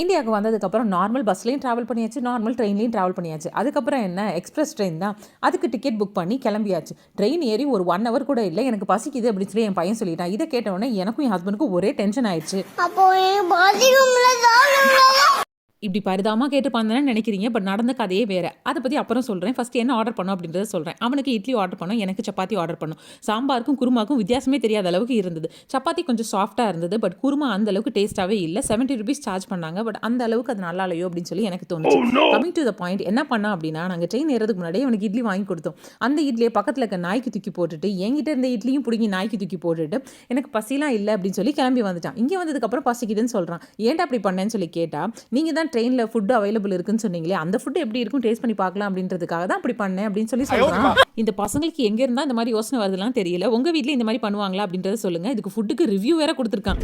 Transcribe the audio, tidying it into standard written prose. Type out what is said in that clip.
இந்தியாவுக்கு வந்ததுக்கப்புறம் normal பஸ்லேயும் travel பண்ணியாச்சு, நார்மல் ட்ரெயின்லேயும் ட்ராவல் பண்ணியாச்சு. அதுக்கப்புறம் என்ன, எக்ஸ்பிரஸ் ட்ரெயின் தான். அதுக்கு டிக்கெட் புக் பண்ணி கிளம்பியாச்சு. ட்ரெயின் ஏறி ஒரு 1 ஹவர் கூட இல்லை, எனக்கு பசிக்குது அப்படின்னு சொல்லி என் பையன் சொல்லிட்டான். இதை கேட்டவுடனே எனக்கும் என் ஹஸ்பண்டுக்கும் ஒரே டென்ஷன் ஆயிடுச்சு. இப்படி பரிதாபமாக கேட்டு பார்த்தேன்னு நினைக்கிறீங்க, பட் நடந்த கதையே வேறு. அதை பற்றி அப்புறம் சொல்கிறேன். ஃபஸ்ட்டு என்ன ஆர்டர் பண்ணோம் அப்படின்றத சொல்கிறேன். அவனுக்கு இட்லி ஆர்டர் பண்ணோம், எனக்கு சப்பாத்தி ஆர்டர் பண்ணோம். சாம்பாருக்கும் குருமாக்கும் வித்தியாசமே தெரியாத அளவுக்கு இருந்தது. சப்பாத்தி கொஞ்சம் சாஃப்ட்டாக இருந்தது, பட் குருமா அந்த அளவுக்கு டேஸ்ட்டாகவே இல்லை. 70 rupees சார்ஜ் பண்ணாங்க, பட் அந்த அளவுக்கு அது நல்லா இல்லையோ அப்படின்னு சொல்லி எனக்கு தோணுச்சு. கமிங் டு த பாயிண்ட், என்ன பண்ணா அப்படின்னா, நாங்கள் ட்ரெயின் ஏறதுக்கு முன்னாடியே அவனுக்கு இட்லி வாங்கி கொடுத்தோம். அந்த இட்லியை பக்கத்தில் இருக்க நாய்க்கு தூக்கி போட்டுட்டு, என்கிட்ட இருந்த இட்லியும் பிடிங்கி நாய்க்கு தூக்கி போட்டுட்டு, எனக்கு பசிலாம் இல்லை அப்படின்னு சொல்லி கிளம்பி வந்துட்டான். இங்கே வந்ததுக்கப்புறம் பசிக்குதுன்னு சொல்கிறான். ஏன்டா அப்படி பண்ணேன்னு சொல்லி கேட்டால், நீங்கள் தான் ட்ரெயினில் ஃபுட்டு அவைலபிள் இருக்குன்னு சொன்னீங்களே, அந்த ஃபுட் எப்படி இருக்கும் டேஸ்ட் பண்ணி பார்க்கலாம் அப்படின்றதுக்காக தான் அப்படி பண்ணேன் அப்படின்னு சொல்லி சொல்றான். இந்த பசங்களுக்கு எங்க இருந்தா இந்த மாதிரி யோசனை வருதுலாம் தெரியல. உங்க வீட்ல இந்த மாதிரி பண்ணுவாங்களா அப்படின்றத சொல்லுங்க. இதுக்கு ஃபுட்டுக்கு ரிவ்யூ வேற கொடுத்துருக்கான்.